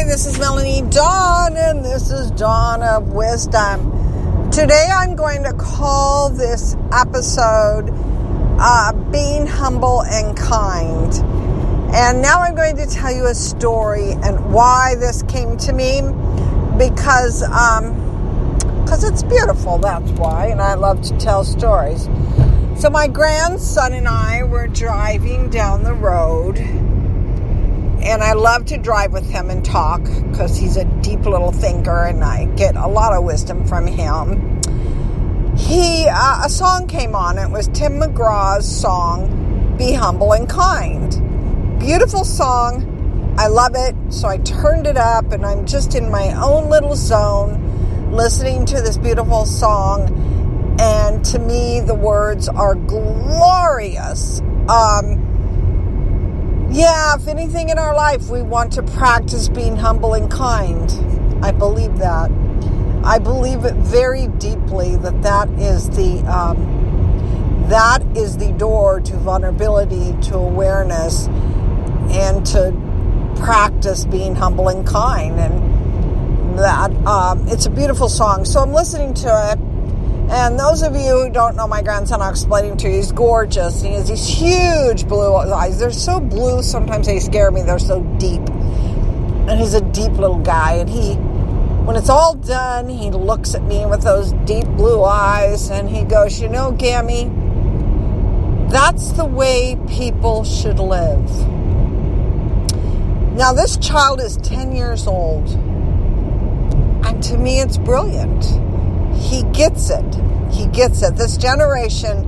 this is Melanie Dawn, and this is Dawn of Wisdom. Today I'm going to call this episode Being Humble and Kind. And now I'm going to tell you a story and why this came to me, because it's beautiful, that's why, and I love to tell stories. So my grandson and I were driving down the road, and I love to drive with him and talk because he's a deep little thinker and I get a lot of wisdom from him. A song came on. It was Tim McGraw's song, Be Humble and Kind. Beautiful song. I love it. So I turned it up and I'm just in my own little zone listening to this beautiful song. And to me, the words are glorious. If anything in our life, we want to practice being humble and kind. I believe that. I believe it very deeply that is the door to vulnerability, to awareness, and to practice being humble and kind. And that it's a beautiful song. So I'm listening to it. And those of you who don't know my grandson, I'll explain him to you. He's gorgeous. He has these huge blue eyes. They're so blue, sometimes they scare me. They're so deep. And he's a deep little guy. And when it's all done, he looks at me with those deep blue eyes. And he goes, Gammy, that's the way people should live. Now, this child is 10 years old. And to me, it's brilliant. He gets it. He gets it. This generation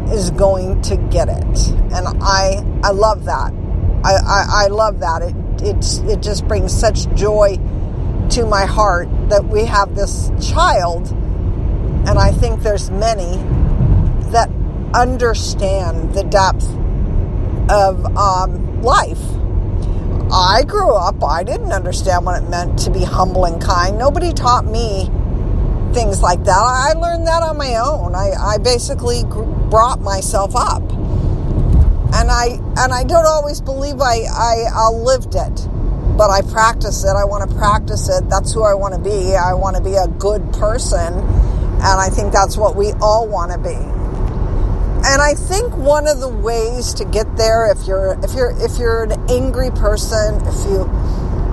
is going to get it. And I love that. I love that. It just brings such joy to my heart that we have this child. And I think there's many that understand the depth of life. I grew up, I didn't understand what it meant to be humble and kind. Nobody taught me things like that. I learned that on my own. I basically brought myself up, and I don't always believe I lived it, but I practice it. I want to practice it. That's who I want to be. I want to be a good person, and I think that's what we all want to be. And I think one of the ways to get there, if you're an angry person, if you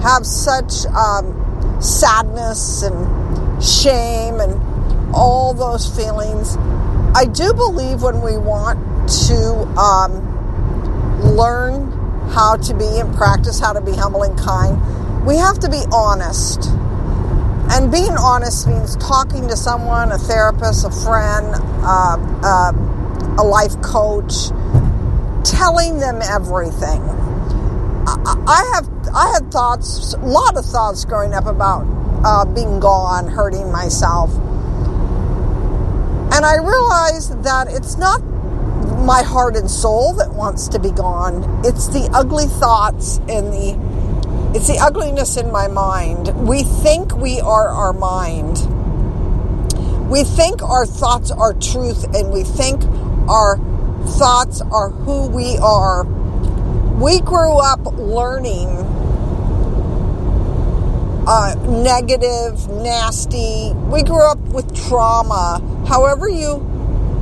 have such sadness and shame and all those feelings, I do believe when we want to learn how to be and practice how to be humble and kind, we have to be honest. And being honest means talking to someone, a therapist, a friend, a life coach, telling them everything. I had thoughts, a lot of thoughts growing up about being gone, hurting myself. And I realized that it's not my heart and soul that wants to be gone. It's the ugly thoughts and it's the ugliness in my mind. We think we are our mind. We think our thoughts are truth, and we think our thoughts are who we are. We grew up learning negative, nasty. We grew up with trauma. However you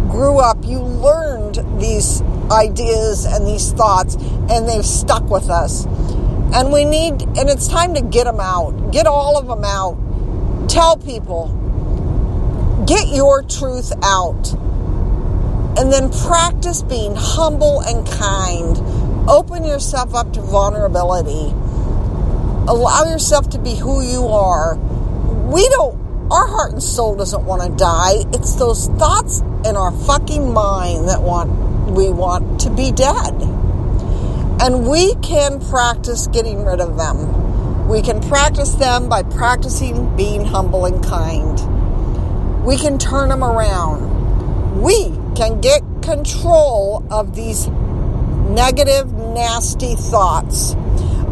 grew up, you learned these ideas and these thoughts, and they've stuck with us. And it's time to get them out. Get all of them out. Tell people. Get your truth out. And then practice being humble and kind. Open yourself up to vulnerability. Allow yourself to be who you are. Our heart and soul doesn't want to die. It's those thoughts in our fucking mind that we want to be dead. And we can practice getting rid of them. We can practice them by practicing being humble and kind. We can turn them around. We can get control of these negative, nasty thoughts.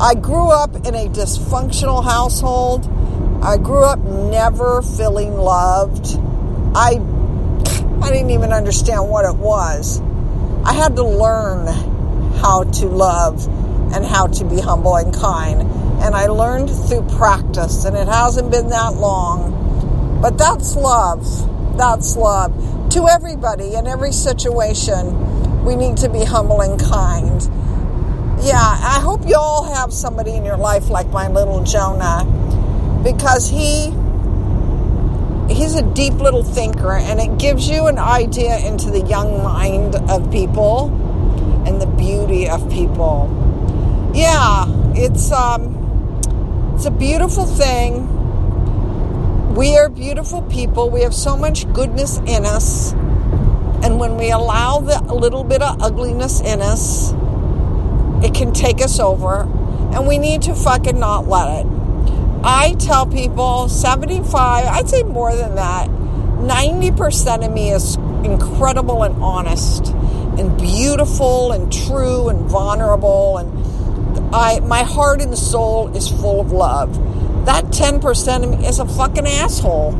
I grew up in a dysfunctional household. I grew up never feeling loved. I didn't even understand what it was. I had to learn how to love and how to be humble and kind. And I learned through practice, and it hasn't been that long. But that's love. That's love. To everybody, in every situation, we need to be humble and kind. Yeah, I hope you all have somebody in your life like my little Jonah, because he's a deep little thinker, and it gives you an idea into the young mind of people and the beauty of people. Yeah, it's a beautiful thing. We are beautiful people. We have so much goodness in us, and when we allow the little bit of ugliness in us, it can take us over, and we need to fucking not let it. I tell people 75, I'd say more than that, 90% of me is incredible and honest and beautiful and true and vulnerable, and my heart and soul is full of love. That 10% of me is a fucking asshole,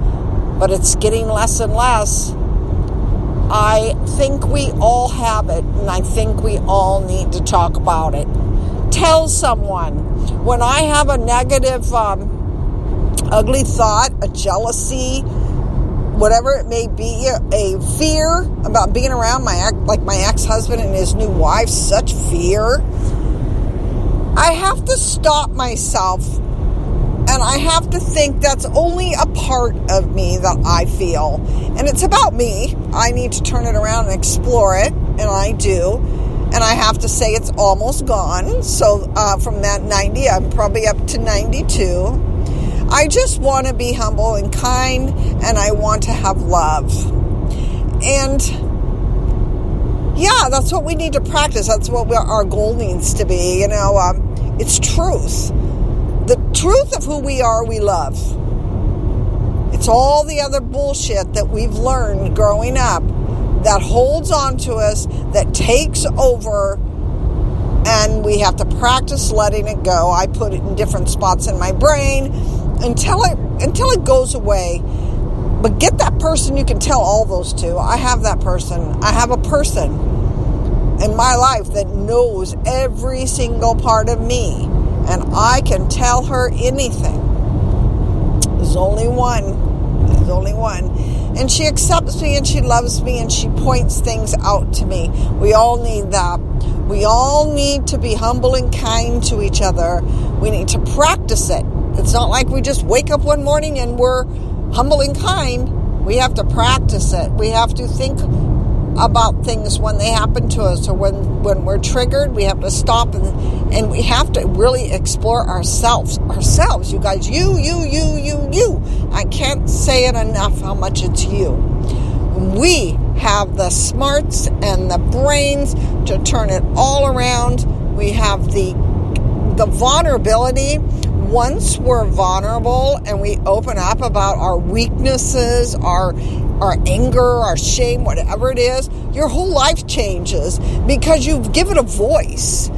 but it's getting less and less. I think we all have it, and I think we all need to talk about it. Tell someone. When I have a negative, ugly thought, a jealousy, whatever it may be, a fear about being around my ex-husband and his new wife, such fear, I have to stop myself, and I have to think that's only a part of me that I feel. And it's about me. I need to turn it around and explore it, and I do. And I have to say it's almost gone. So from that 90, I'm probably up to 92. I just want to be humble and kind, and I want to have love. And yeah, that's what we need to practice. That's what our goal needs to be. It's truth. The truth of who we are, we love. It's all the other bullshit that we've learned growing up that holds on to us, that takes over, and we have to practice letting it go. I put it in different spots in my brain until it goes away. But get that person you can tell all those to. I have that person. I have a person in my life that knows every single part of me, and I can tell her anything. There's only one. And she accepts me, and she loves me, and she points things out to me. We all need that. We all need to be humble and kind to each other. We need to practice it. It's not like we just wake up one morning and we're humble and kind. We have to practice it. We have to think about things when they happen to us, or when we're triggered. We have to stop and we have to really explore ourselves, you guys. You. I can't say it enough how much it's you. We have the smarts and the brains to turn it all around. We have the vulnerability. Once we're vulnerable and we open up about our weaknesses, our anger, our shame, whatever it is, your whole life changes because you've given a voice.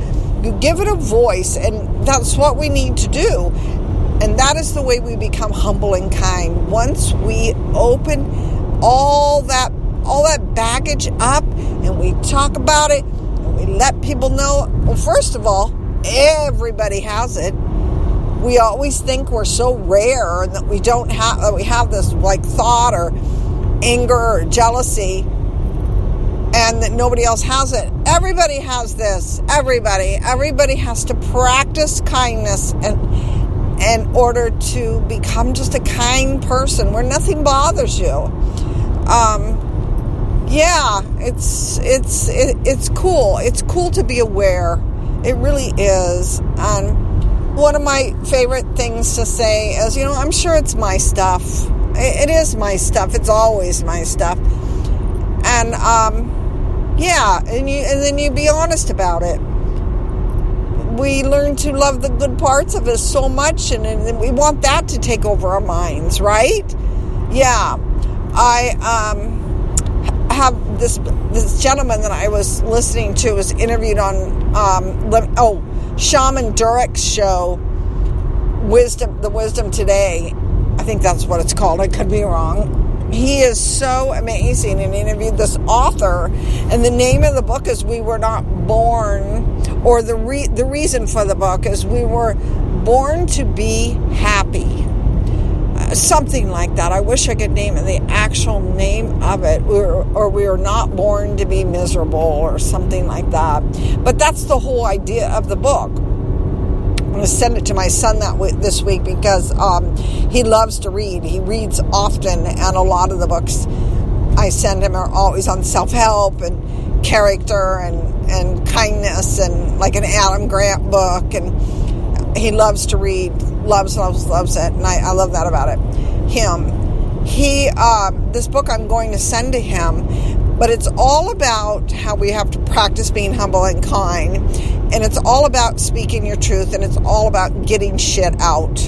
You give it a voice, and that's what we need to do. And that is the way we become humble and kind. Once we open all that baggage up and we talk about it and we let people know, well, first of all, everybody has it. We always think we're so rare and that we have this like thought or anger or jealousy, and that nobody else has it. Everybody has this. Everybody has to practice kindness in order to become just a kind person where nothing bothers you. Yeah, it's cool. It's cool to be aware. It really is. And one of my favorite things to say is, I'm sure it's my stuff. It is my stuff. It's always my stuff. And and then you be honest about it. We learn to love the good parts of us so much, and we want that to take over our minds, right? Yeah. I have this gentleman that I was listening to was interviewed on Shaman Durek's show, Wisdom Today. I think that's what it's called. I could be wrong. He is so amazing, and interviewed this author, and the name of the book is We Were Not Born, or the reason for the book is We Were Born to Be Happy. Something like that. I wish I could name it, the actual name of it, or we are not born to be miserable, or something like that. But that's the whole idea of the book. I'm going to send it to my son this week because he loves to read. He reads often, and a lot of the books I send him are always on self-help and character and kindness, and like an Adam Grant book, and he loves to read, loves it, and I love that about him. This book I'm going to send to him, but it's all about how we have to practice being humble and kind, and it's all about speaking your truth, and it's all about getting it out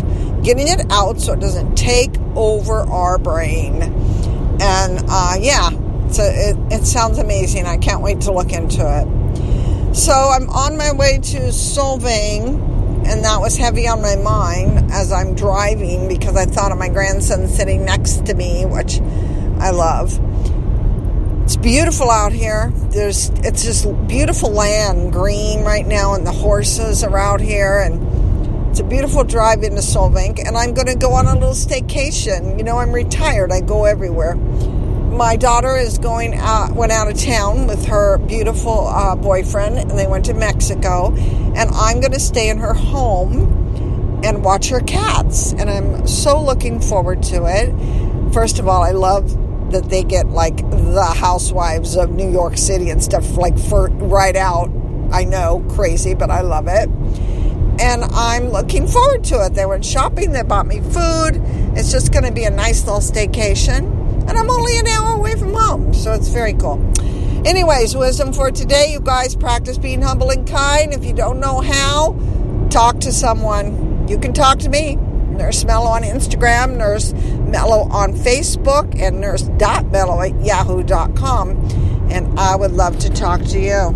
so it doesn't take over our brain. And so it sounds amazing. I can't wait to look into it. So I'm on my way to Solvang, and that was heavy on my mind as I'm driving because I thought of my grandson sitting next to me, which I love. It's beautiful out here. It's just beautiful land, green right now, and the horses are out here, and it's a beautiful drive into Solvang, and I'm going to go on a little staycation. You know, I'm retired. I go everywhere. My daughter went out of town with her beautiful boyfriend, and they went to Mexico, and I'm going to stay in her home and watch her cats, and I'm so looking forward to it. First of all, I love that they get like the housewives of New York City and stuff like right out. I know, crazy, but I love it. And I'm looking forward to it. They went shopping, they bought me food. It's just going to be a nice little staycation. And I'm only an hour away from home, so it's very cool. Anyways, wisdom for today, you guys, practice being humble and kind. If you don't know how, talk to someone. You can talk to me, Nurse Mello on Instagram, Nurse Mello on Facebook, and nurse.mello@yahoo.com. And I would love to talk to you.